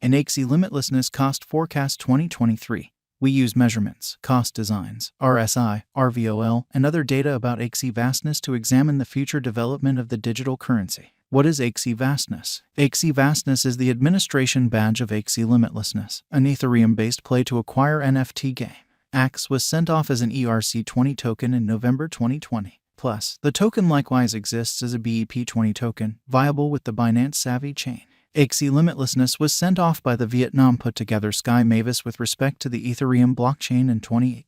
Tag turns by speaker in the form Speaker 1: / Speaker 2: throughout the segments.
Speaker 1: In Axie Limitlessness Cost Forecast 2023, we use measurements, cost designs, RSI, RVOL, and other data about Axie vastness to examine the future development of the digital currency. What is Axie vastness? Axie vastness is the administration badge of Axie Limitlessness, an Ethereum-based play to acquire NFT game. Axie was sent off as an ERC20 token in November 2020. Plus, the token likewise exists as a BEP20 token, viable with the Binance Savvy chain. Axie Limitlessness was sent off by the Vietnam put-together Sky Mavis with respect to the Ethereum blockchain in 2018.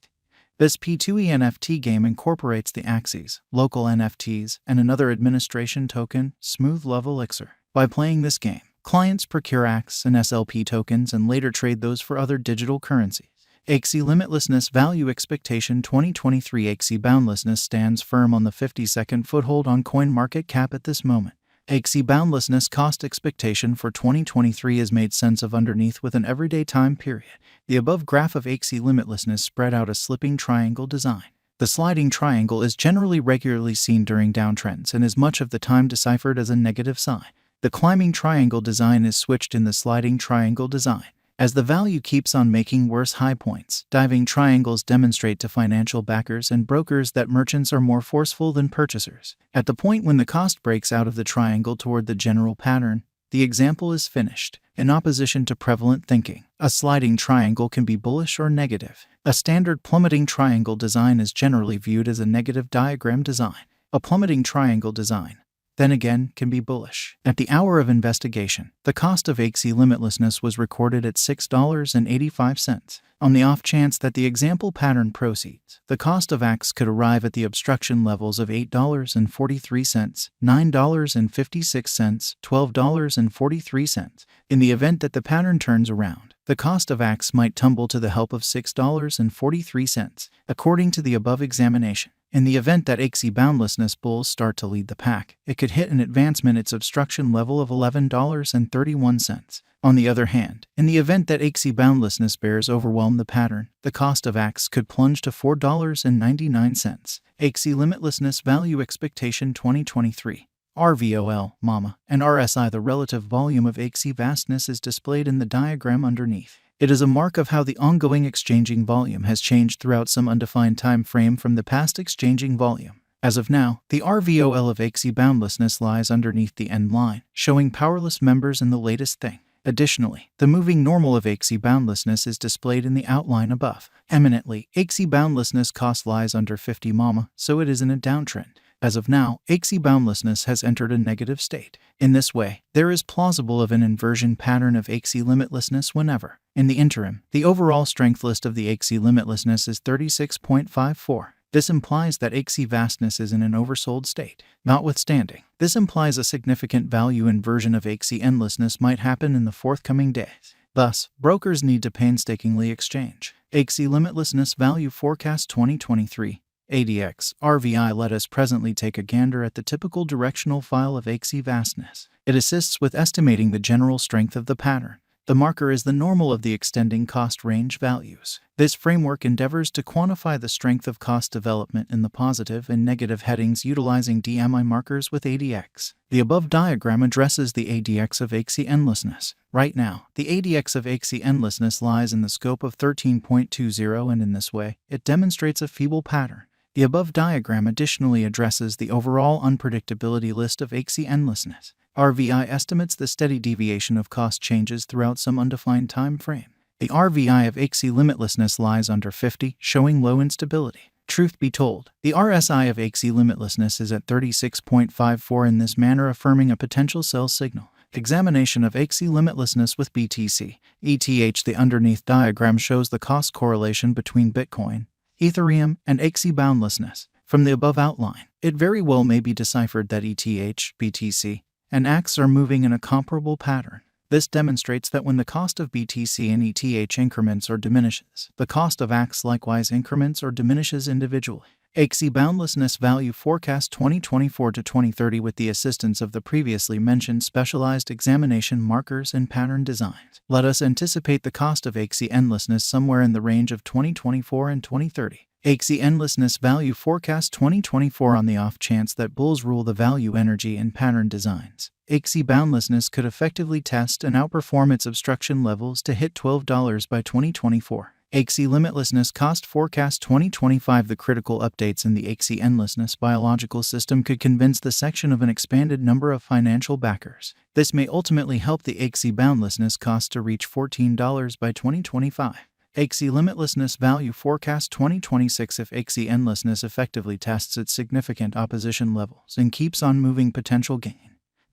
Speaker 1: This P2E NFT game incorporates the Axies, local NFTs, and another administration token, Smooth Love Elixir. By playing this game, clients procure Axie and SLP tokens and later trade those for other digital currencies. Axie Limitlessness Value Expectation 2023 Axie Boundlessness stands firm on the 52nd foothold on CoinMarketCap at this moment. Axie Boundlessness Cost Expectation for 2023 is made sense of underneath with an everyday time period. The above graph of Axie Limitlessness spread out a slipping triangle design. The sliding triangle is generally regularly seen during downtrends and is much of the time deciphered as a negative sign. The climbing triangle design is switched in the sliding triangle design. As the value keeps on making worse high points, diving triangles demonstrate to financial backers and brokers that merchants are more forceful than purchasers. At the point when the cost breaks out of the triangle toward the general pattern, the example is finished. In opposition to prevalent thinking, a sliding triangle can be bullish or negative. A standard plummeting triangle design is generally viewed as a negative diagram design. A plummeting triangle design, then again, can be bullish. At the hour of investigation, the cost of Axie Limitlessness was recorded at $6.85. On the off chance that the example pattern proceeds, the cost of Axie could arrive at the obstruction levels of $8.43, $9.56, $12.43. In the event that the pattern turns around, the cost of Axie might tumble to the help of $6.43, according to the above examination. In the event that Axie Boundlessness bulls start to lead the pack, it could hit an advancement its obstruction level of $11.31. On the other hand, in the event that Axie Boundlessness bears overwhelm the pattern, the cost of Axie could plunge to $4.99. Axie Limitlessness Value Expectation 2023. RVOL, MAMA, and RSI. The relative volume of Axie vastness is displayed in the diagram underneath. It is a mark of how the ongoing exchanging volume has changed throughout some undefined time frame from the past exchanging volume. As of now, the RVOL of Axie Boundlessness lies underneath the end line, showing powerless members in the latest thing. Additionally, the moving normal of Axie Boundlessness is displayed in the outline above. Eminently, Axie Boundlessness cost lies under 50 MAMA, so it is in a downtrend. As of now, Axie Boundlessness has entered a negative state. In this way, there is plausible of an inversion pattern of Axie Limitlessness whenever. In the interim, the overall strength list of the Axie Limitlessness is 36.54. This implies that Axie vastness is in an oversold state. Notwithstanding, this implies a significant value inversion of Axie endlessness might happen in the forthcoming days. Thus, brokers need to painstakingly exchange. Axie Limitlessness Value Forecast 2023. ADX, RVI. Let us presently take a gander at the typical directional file of Axie vastness. It assists with estimating the general strength of the pattern. The marker is the normal of the extending cost range values. This framework endeavors to quantify the strength of cost development in the positive and negative headings utilizing DMI markers with ADX. The above diagram addresses the ADX of Axie endlessness. Right now, the ADX of Axie endlessness lies in the scope of 13.20, and in this way, it demonstrates a feeble pattern. The above diagram additionally addresses the overall unpredictability list of Axie endlessness. RVI estimates the steady deviation of cost changes throughout some undefined time frame. The RVI of Axie Limitlessness lies under 50, showing low instability. Truth be told, the RSI of Axie Limitlessness is at 36.54, in this manner affirming a potential sell signal. Examination of Axie Limitlessness with BTC. ETH. The underneath diagram shows the cost correlation between Bitcoin, Ethereum, and Axie Boundlessness. From the above outline, it very well may be deciphered that ETH, BTC, and Axie are moving in a comparable pattern. This demonstrates that when the cost of BTC and ETH increments or diminishes, the cost of Axie likewise increments or diminishes individually. Axie Boundlessness Value Forecast 2024 to 2030 with the assistance of the previously mentioned specialized examination markers and pattern designs. Let us anticipate the cost of Axie endlessness somewhere in the range of 2024 and 2030. Axie Endlessness Value Forecast 2024 on the off chance that bulls rule the value energy and pattern designs. Axie boundlessness could effectively test and outperform its obstruction levels to hit $12 by 2024. Axie Limitlessness Cost Forecast 2025. The critical updates in the Axie Endlessness biological system could convince the section of an expanded number of financial backers. This may ultimately help the Axie Boundlessness cost to reach $14 by 2025. Axie Limitlessness Value Forecast 2026. If Axie Endlessness effectively tests its significant opposition levels and keeps on moving potential gain,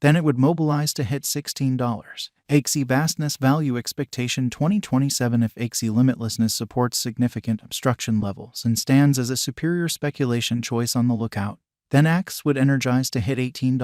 Speaker 1: then it would mobilize to hit $16. Axie Vastness Value Expectation 2027. If Axie Limitlessness supports significant obstruction levels and stands as a superior speculation choice on the lookout, then Axie would energize to hit $18.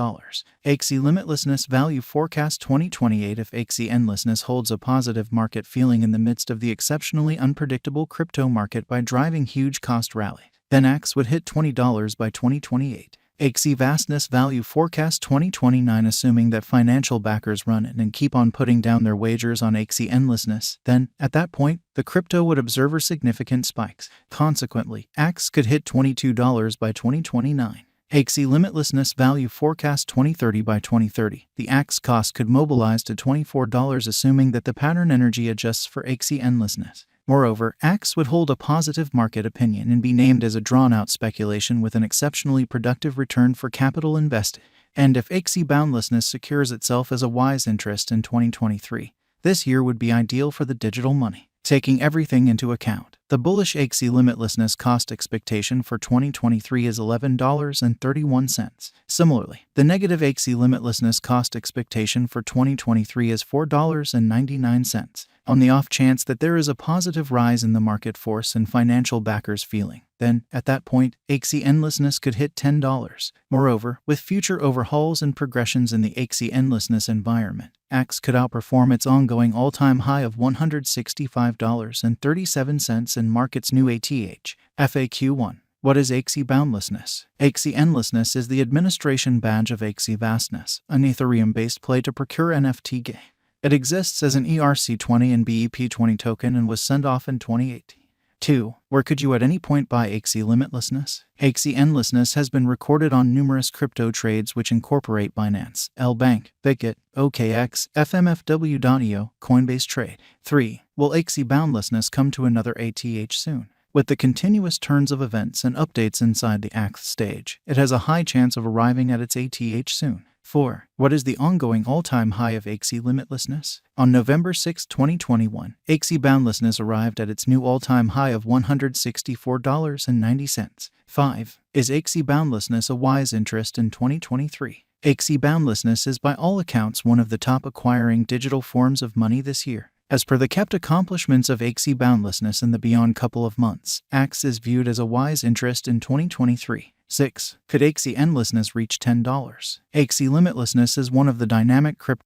Speaker 1: Axie Limitlessness Value Forecast 2028. If Axie Endlessness holds a positive market feeling in the midst of the exceptionally unpredictable crypto market by driving huge cost rally, then Axie would hit $20 by 2028. Axie Vastness Value Forecast 2029. Assuming that financial backers run in and keep on putting down their wagers on Axie Endlessness, then, at that point, the crypto would observe significant spikes. Consequently, Axie could hit $22 by 2029. Axie Limitlessness Value Forecast 2030. By 2030, the Axie cost could mobilize to $24, assuming that the pattern energy adjusts for Axie Endlessness. Moreover, Axie would hold a positive market opinion and be named as a drawn-out speculation with an exceptionally productive return for capital invested. And if Axie Boundlessness secures itself as a wise interest in 2023, this year would be ideal for the digital money. Taking everything into account, the bullish Axie Limitlessness cost expectation for 2023 is $11.31. Similarly, the negative Axie Limitlessness cost expectation for 2023 is $4.99. On the off chance that there is a positive rise in the market force and financial backers feeling, then, at that point, Axie Endlessness could hit $10. Moreover, with future overhauls and progressions in the Axie Endlessness environment, Axie could outperform its ongoing all-time high of $165.37 in market's new ATH. FAQ 1. What is Axie Boundlessness? Axie Endlessness is the administration badge of Axie Vastness, an Ethereum-based play to procure NFT gain. It exists as an ERC20 and BEP20 token and was sent off in 2018. 2. Where could you at any point buy Axie Limitlessness? Axie Endlessness has been recorded on numerous crypto trades which incorporate Binance, L-Bank, Bitget, OKX, FMFW.io, Coinbase Trade. 3. Will Axie Boundlessness come to another ATH soon? With the continuous turns of events and updates inside the Axie stage, it has a high chance of arriving at its ATH soon. 4. What is the ongoing all-time high of Axie Limitlessness? On November 6, 2021, Axie Boundlessness arrived at its new all-time high of $164.90. 5. Is Axie Boundlessness a wise interest in 2023? Axie Boundlessness is by all accounts one of the top acquiring digital forms of money this year. As per the kept accomplishments of Axie Boundlessness in the beyond couple of months, Axie is viewed as a wise interest in 2023. 6. Could Axie Endlessness reach $10? Axie Limitlessness is one of the dynamic crypto